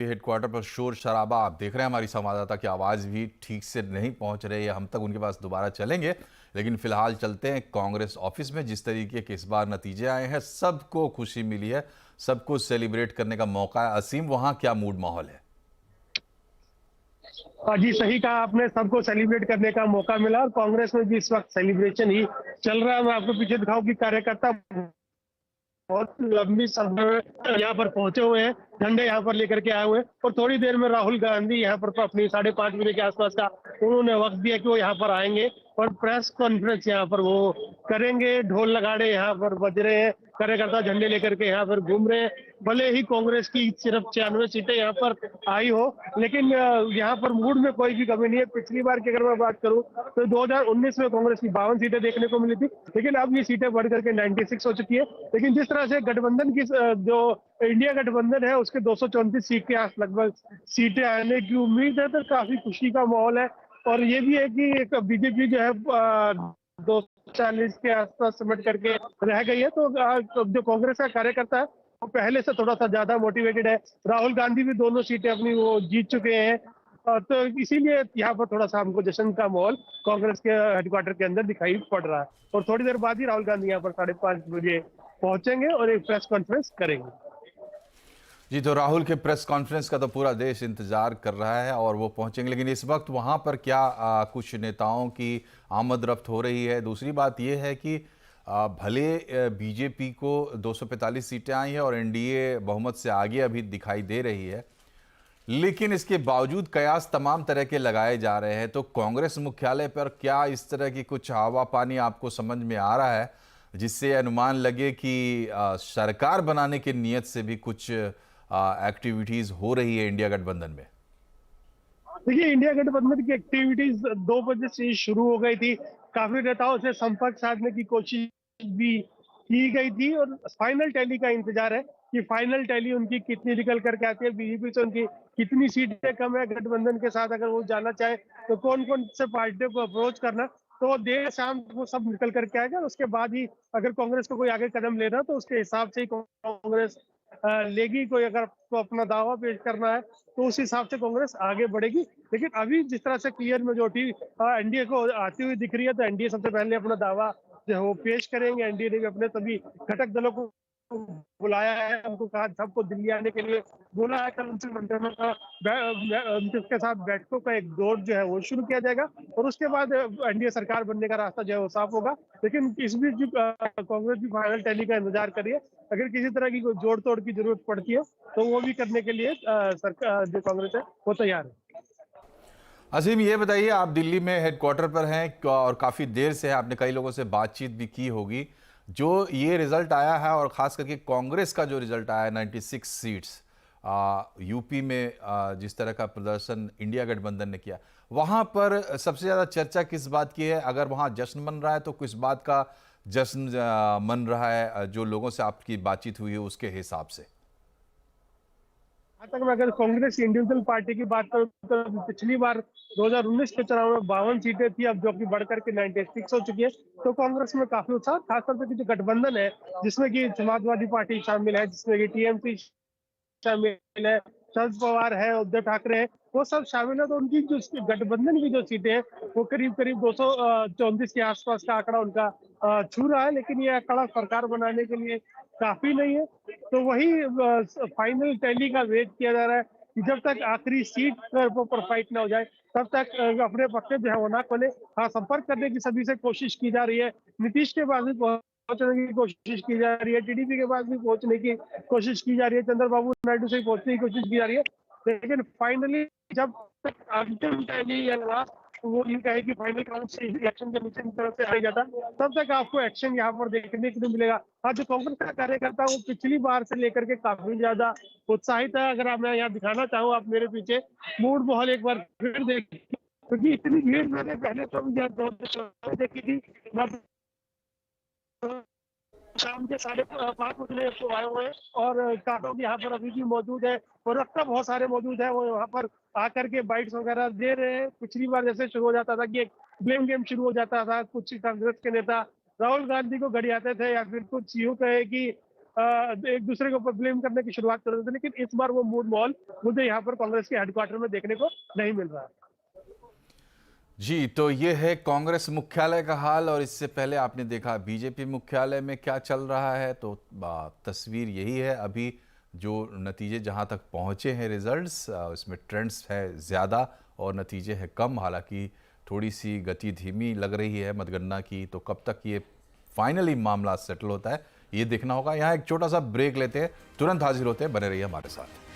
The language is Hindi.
हेडक्वार्टर पर शोर शराबा आप देख रहे हैं। हमारी संवाददाता की आवाज़ भी ठीक से नहीं पहुंच रही है हम तक। उनके पास दोबारा चलेंगे, लेकिन फिलहाल चलते हैं कांग्रेस ऑफिस में। जिस तरीके के इस बार नतीजे आए हैं, सबको खुशी मिली है, सबको सेलिब्रेट करने का मौका है। असीम, वहां क्या मूड माहौल है? जी सही कहा आपने, सबको सेलिब्रेट करने का मौका मिला और कांग्रेस में भी इस वक्त सेलिब्रेशन ही चल रहा है। मैं आपको पीछे दिखाऊं कि कार्यकर्ता बहुत लंबी सभा में यहाँ पर पहुंचे हुए हैं, झंडे यहाँ पर लेकर के आए हुए हैं। और थोड़ी देर में राहुल गांधी यहाँ पर अपनी 5:30 बजे के आसपास का उन्होंने वक्त दिया कि वो यहाँ पर आएंगे और प्रेस कॉन्फ्रेंस यहाँ पर वो करेंगे। ढोल नगाड़े यहाँ पर बज रहे हैं, कार्यकर्ता झंडे लेकर के यहाँ पर घूम रहे हैं। भले ही कांग्रेस की सिर्फ 96 सीटें यहाँ पर आई हो, लेकिन यहाँ पर मूड में कोई भी कमी नहीं है। पिछली बार की अगर मैं बात करूं तो 2019 में कांग्रेस की 52 सीटें देखने को मिली थी, लेकिन अब ये सीटें बढ़ करके 96 हो चुकी है। लेकिन जिस तरह से गठबंधन की जो इंडिया गठबंधन है उसके 234 सीट के आस लगभग सीटें आने की उम्मीद है, तो काफी खुशी का माहौल है। और ये भी है कि एक बीजेपी जो है 240 के आसपास सिमट करके रह गई है। तो जो कांग्रेस का कार्यकर्ता है वो पहले से थोड़ा सा ज्यादा मोटिवेटेड है। राहुल गांधी भी दोनों सीटें अपनी वो जीत चुके हैं। तो इसीलिए यहाँ पर थोड़ा सा हमको जश्न का माहौल कांग्रेस के हेडक्वार्टर के अंदर दिखाई पड़ रहा है। और थोड़ी देर बाद ही राहुल गांधी यहाँ पर 5:30 बजे पहुंचेंगे और एक प्रेस कॉन्फ्रेंस करेंगे। जी, तो राहुल के प्रेस कॉन्फ्रेंस का तो पूरा देश इंतजार कर रहा है और वो पहुंचेंगे। लेकिन इस वक्त वहां पर क्या कुछ नेताओं की आमद रफ्त हो रही है? दूसरी बात यह है कि भले बीजेपी को 245 सीटें आई हैं और एनडीए बहुमत से आगे अभी दिखाई दे रही है, लेकिन इसके बावजूद कयास तमाम तरह के लगाए जा रहे हैं। तो कांग्रेस मुख्यालय पर क्या इस तरह की कुछ हवा पानी आपको समझ में आ रहा है, जिससे अनुमान लगे कि सरकार बनाने की नीयत से भी कुछ एक्टिविटीज हो रही है इंडिया गठबंधन में? देखिए, इंडिया गठबंधन की एक्टिविटीज 2 बजे से ही शुरू हो गई थी। काफी नेताओं से संपर्क साधने की कोशिश भी की गई थी और फाइनल टैली का इंतजार है कि फाइनल टैली उनकी कितनी निकल करके आती है, बीजेपी से उनकी कितनी सीटें कम है। गठबंधन के साथ अगर वो जाना चाहे तो कौन कौन से पार्टियों को अप्रोच करना, तो देर शाम वो सब निकल करके आएगा। उसके बाद ही अगर कांग्रेस को कोई आगे कदम लेना तो उसके हिसाब से ही कांग्रेस लेगी। कोई अगर तो अपना दावा पेश करना है तो उस हिसाब से कांग्रेस आगे बढ़ेगी। लेकिन अभी जिस तरह से क्लियर मेजोरिटी एनडीए को आती हुई दिख रही है, तो एनडीए सबसे पहले अपना दावा जो है वो पेश करेंगे। एनडीए ने भी अपने सभी घटक दलों को बुलाया है, उनको कहा सबको दिल्ली आने के लिए बोला है। कल उनसे मंत्रणा का उनके साथ बैठकों का एक दौर जो है वो शुरू किया जाएगा और उसके बाद एनडीए सरकार बनने का रास्ता जो है वो साफ होगा। लेकिन इस बीच भी कांग्रेस भी फाइनल टैली का इंतजार करिए। अगर किसी तरह की कोई जोड़ तोड़ की जरूरत पड़ती है तो वो भी करने के लिए सरकार जो कांग्रेस है वो तैयार है। अजीम, ये बताइए, आप दिल्ली में हेडक्वार्टर पर हैं और काफ़ी देर से है, आपने कई लोगों से बातचीत भी की होगी। जो ये रिजल्ट आया है और ख़ास करके कांग्रेस का जो रिजल्ट आया है 96 सीट्स, यूपी में जिस तरह का प्रदर्शन इंडिया गठबंधन ने किया, वहाँ पर सबसे ज़्यादा चर्चा किस बात की है? अगर वहाँ जश्न मन रहा है तो किस बात का जश्न मन रहा है, जो लोगों से आपकी बातचीत हुई है उसके हिसाब से? आज तक मैं अगर कांग्रेस इंडिविजुअल पार्टी की बात करूं तो पिछली बार 2019 के चुनाव में 52 सीटें थी, अब जो कि बढ़कर के 96 हो चुकी है। तो कांग्रेस में काफी उत्साह, खासतौर पर जो गठबंधन है जिसमें कि समाजवादी पार्टी शामिल है, जिसमें कि टीएमसी शामिल है, शरद पवार है, उद्धव ठाकरे है, वो सब शामिल है। तो उनकी जो गठबंधन की जो सीटें हैं वो करीब करीब 234 के आसपास का आंकड़ा उनका छू रहा है। लेकिन ये आंकड़ा सरकार बनाने के लिए काफी नहीं है। तो वही फाइनल टैली का वेट किया जा रहा है कि जब तक आखिरी सीट पर फाइट ना हो जाए तब तक अपने पक्के जो है वो ना खोले। हाँ, संपर्क करने की सभी से कोशिश की जा रही है। नीतीश के पास भी पहुंचने की कोशिश की जा रही है, टीडीपी के पास भी पहुंचने की कोशिश की जा रही है, चंद्रबाबू नायडू से पहुंचने की कोशिश की जा रही है। लेकिन फाइनली जब तक अंतिम टैली या लास्ट वो ये कहे कि फाइनल काउंट से इलेक्शन के नीचे की तरफ से आ जाता, तब तक आपको एक्शन यहाँ पर देखने को नहीं मिलेगा। हाँ, जो कांग्रेस का कार्यकर्ता वो पिछली बार से लेकर के काफी ज्यादा उत्साहित है। अगर आप मैं यहाँ दिखाना चाहूँ, आप मेरे पीछे मूड माहौल एक बार फिर देखिए, क्योंकि इतनी भीड़ मैंने पहले तो देखी थी। शाम के 5:30 बजे तो आए हुए हैं और काटो भी यहाँ पर अभी भी मौजूद है और रखता बहुत सारे मौजूद है। वो यहाँ पर आकर के बाइट्स वगैरह दे रहे हैं। पिछली बार जैसे शुरू हो जाता था कि एक ब्लेम गेम शुरू हो जाता था, कुछ कांग्रेस के नेता राहुल गांधी को गड़ियाते थे या फिर कुछ यूं कहे कि एक दूसरे के ऊपर ब्लेम करने की शुरुआत कर देते थे, लेकिन इस बार वो मूड माहौल मुझे यहाँ पर कांग्रेस के हेडक्वार्टर में देखने को नहीं मिल रहा है। जी, तो ये है कांग्रेस मुख्यालय का हाल और इससे पहले आपने देखा बीजेपी मुख्यालय में क्या चल रहा है। तो तस्वीर यही है अभी जो नतीजे जहां तक पहुंचे हैं रिजल्ट्स, इसमें ट्रेंड्स है ज़्यादा और नतीजे हैं कम। हालांकि थोड़ी सी गति धीमी लग रही है मतगणना की, तो कब तक ये फाइनली मामला सेटल होता है ये देखना होगा। यहाँ एक छोटा सा ब्रेक लेते हैं, तुरंत हाजिर होते हैं, बने रहिए हमारे साथ।